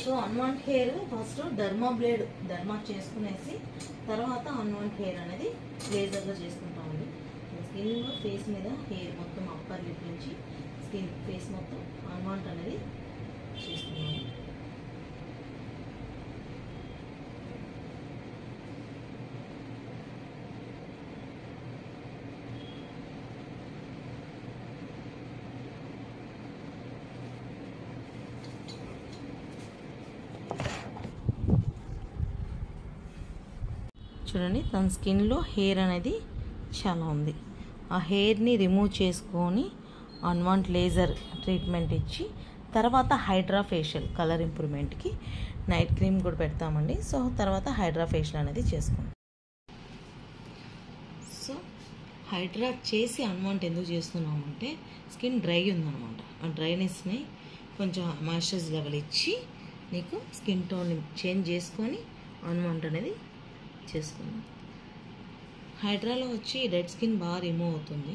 So unwanted hair first derma చేసుకునేసి తర్వాత unwanted hair అనేది లేజర్గా చేసుకుంటామండి. స్కిన్ ఫేస్ మీద హెయిర్ మొత్తం అప్పర్ లిప్ నుంచి స్కిన్ ఫేస్ మొత్తం అన్వాంట్ అనేది చేసుకున్నాము. చూడండి తన స్కిన్లో హెయిర్ అనేది చాలా ఉంది. ఆ హెయిర్ని రిమూవ్ చేసుకొని అన్వాంట్ లేజర్ ట్రీట్మెంట్ ఇచ్చి తర్వాత హైడ్రా ఫేషియల్ కలర్ ఇంప్రూవ్మెంట్కి నైట్ క్రీమ్ కూడా పెడతామండి. సో తర్వాత హైడ్రా ఫేషియల్ అనేది చేసుకుంటాం. సో హైడ్రా చేసి అన్వాంట్ ఎందుకు చేస్తున్నామంటే స్కిన్ డ్రై ఉందన్నమాట. ఆ డ్రైనెస్ని కొంచెం మాయిశ్చరైజ్ లెవెల్ ఇచ్చి నీకు స్కిన్ టోన్ చేంజ్ చేసుకొని అన్వాంట్ అనేది చేసుకున్నాం. హైడ్రాలో వచ్చి డెడ్ స్కిన్ బాగా రిమూవ్ అవుతుంది.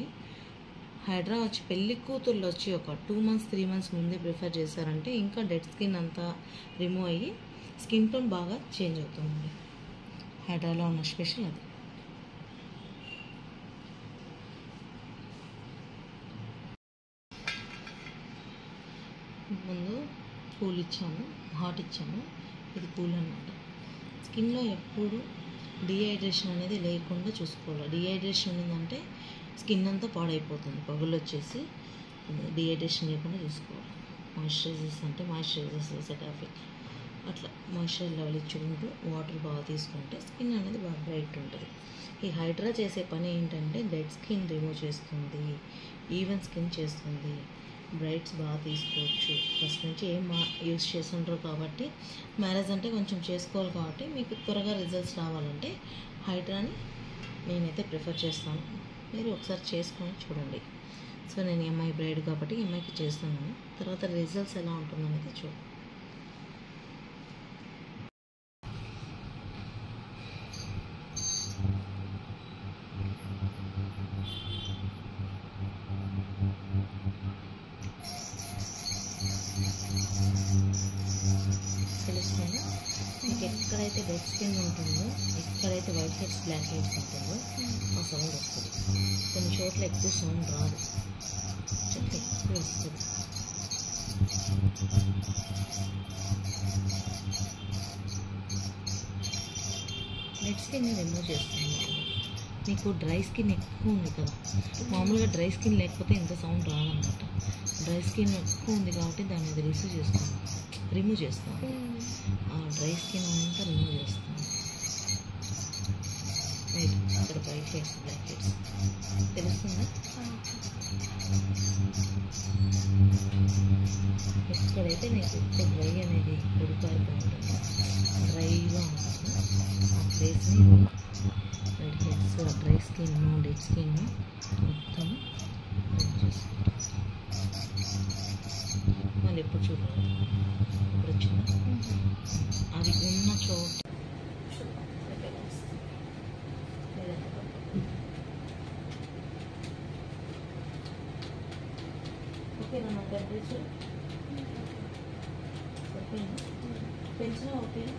హైడ్రా వచ్చి పెళ్లి కూతుర్లు వచ్చి ఒక 2 months 3 months ముందే ప్రిఫర్ చేశారంటే ఇంకా డెడ్ స్కిన్ అంతా రిమూవ్ అయ్యి స్కిన్ టోన్ బాగా చేంజ్ అవుతుంది. హైడ్రాలో ఉన్న స్పెషల్ అది. ముందు కూల్ ఇచ్చాము, హాట్ ఇచ్చాము. ఇది కూల్ అన్నమాట. స్కిన్లో ఎప్పుడు డీహైడ్రేషన్ అనేది లేకుండా చూసుకోవాలి. డీహైడ్రేషన్ ఏంటంటే స్కిన్ అంతా పాడైపోతుంది, పగులు వచ్చేసి. డీహైడ్రేషన్ లేకుండా చూసుకోవాలి. మాయిశ్చరైజర్స్ అంటే మాయిశ్చరైజర్స్, సెటాఫిల్ అట్లా మాయిశ్చరైజర్ లెవెల్ ఇచ్చుకుంటూ వాటర్ బాగా తీసుకుంటే స్కిన్ అనేది బాగా బ్రైట్ ఉంటుంది. ఈ హైడ్రా చేసే పని ఏంటంటే డెడ్ స్కిన్ రిమూవ్ చేస్తుంది, ఈవెన్ స్కిన్ చేస్తుంది, బ్రైట్స్ బాగా తీసుకోవచ్చు. ఫస్ట్ నుంచి ఏం యూస్ చేస్తుంటారు కాబట్టి మ్యారేజ్ అంటే కొంచెం చేసుకోవాలి కాబట్టి మీకు త్వరగా రిజల్ట్స్ రావాలంటే హైడ్రాని నేనైతే ప్రిఫర్ చేస్తాను. మీరు ఒకసారి చేసుకొని చూడండి. సో నేను ఎంఐ బ్రైడ్ కాబట్టి ఎంఐకి చేస్తున్నాను. తర్వాత రిజల్ట్స్ ఎలా ఉంటుందనేది చూడండి. తెలుస్తుంది మీకు ఎక్కడైతే డెడ్ స్కిన్ ఉంటుందో, ఎక్కడైతే వైట్ హెడ్స్ బ్లాక్ హెడ్స్ ఉంటుందో ఆ సౌండ్ వస్తుంది. కొన్ని చోట్ల ఎక్కువ సౌండ్ రాదు, చోట్ల ఎక్కువ వస్తుంది. డెడ్ స్కిన్ రిమూవ్ చేస్తున్నాను. మీకు డ్రై స్కిన్ ఎక్కువ ఉంది కదా, మామూలుగా డ్రై స్కిన్ లేకపోతే ఎంత సౌండ్ రాదన్నమాట. డ్రై స్కిన్ ఎక్కువ ఉంది కాబట్టి దాన్ని అది రిమూవ్ చేస్తాను. ఆ డ్రై స్కిన్ అంతా రిమూవ్ చేస్తాను. అక్కడ వైట్ హెడ్స్ బ్లాక్ హెడ్స్ తెలుస్తుందా? ఎక్కడైతే నీకు ఎక్కువ డ్రై అనేది ఉడికారిపోతుందో, డ్రైగా ఉంటుంది ఆ ప్లేస్ని white heads, dry skin, dead skin మొత్తం మళ్ళీ ఎప్పుడు చూడాలి. ఇప్పుడు వచ్చిందా? అది ఉన్న చోట ఓకేనా? నా టెంపరేచర్ ఓకేనా? పెంచినా ఓకేనా?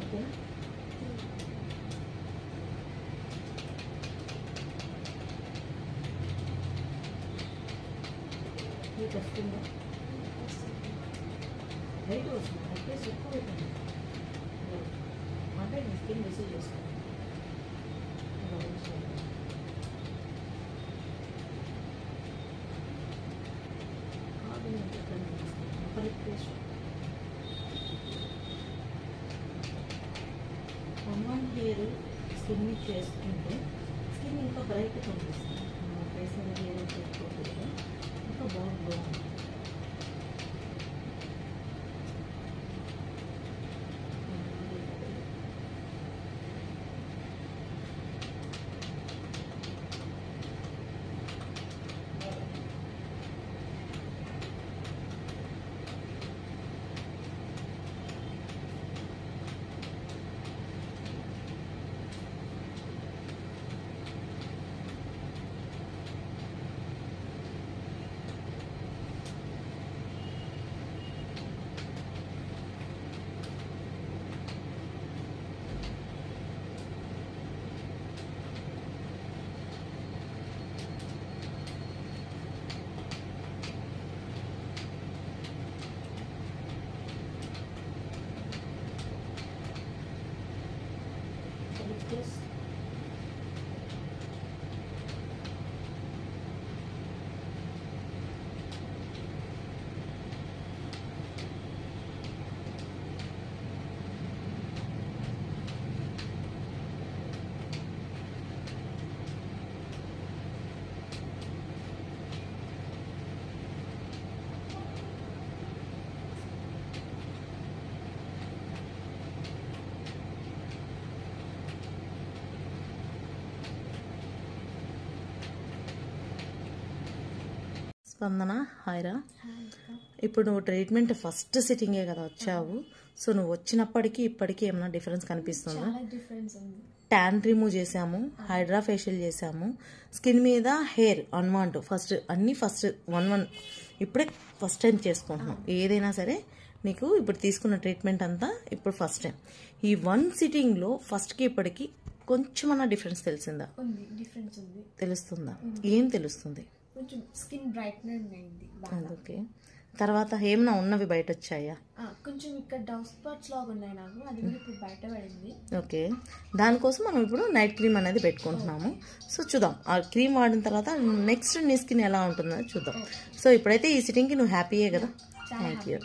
ఓకేనా? మీకు వస్తుందా? రైట్ వస్తుంది. అట్లీస్ట్ ఎక్కువ అవుతుంది అంటే మీ స్కిన్ రిసీవ్ చేసుకోండి. కామన్ హెయిర్ స్కిన్ చేసుకుంటే స్కిన్ ఇంకా బ్రైట్ కనిపిస్తుంది. ఫేస్ మీద హెయిర్ చేసుకోకపోతే ఇంకా బాగుంటుంది. Yes. స్పందన హాయ్రా. ఇప్పుడు నువ్వు ట్రీట్మెంట్ ఫస్ట్ సిట్టింగే కదా వచ్చావు, సో నువ్వు వచ్చినప్పటికీ ఇప్పటికీ ఏమైనా డిఫరెన్స్ కనిపిస్తుందా? ట్యాన్ రిమూవ్ చేసాము, హైడ్రా ఫేషియల్ చేసాము, స్కిన్ మీద హెయిర్ అన్వాంట్ ఫస్ట్ అన్నీ ఫస్ట్ వన్ ఇప్పుడే ఫస్ట్ టైం చేసుకుంటున్నాం. ఏదైనా సరే నీకు ఇప్పుడు తీసుకున్న ట్రీట్మెంట్ అంతా ఇప్పుడు ఫస్ట్ టైం. ఈ వన్ సిట్టింగ్లో ఫస్ట్కి ఇప్పటికి కొంచెమన్నా డిఫరెన్స్ తెలిసిందా? తెలుస్తుందా? ఏం తెలుస్తుంది? కొంచెం స్కిన్ బ్రైట్నింగ్ అయింది. ఓకే. తర్వాత ఏమైనా ఉన్నవి బయట వచ్చాయా? కొంచెం ఇక్కడ డార్క్ స్పాట్స్ లాగా ఉన్నాయి నాకు, అది కూడా ఇప్పుడు బయట పడింది. ఓకే, దానికోసం మనం ఇప్పుడు నైట్ క్రీమ్ అనేది పెట్టుకుంటున్నాము. సో చూద్దాం ఆ క్రీమ్ వాడిన తర్వాత నెక్స్ట్ నీ స్కిన్ ఎలా ఉంటుందో చూద్దాం. సో ఇప్పుడైతే ఈ సిట్టింగ్కి నువ్వు హ్యాపీయే కదా? Thank you.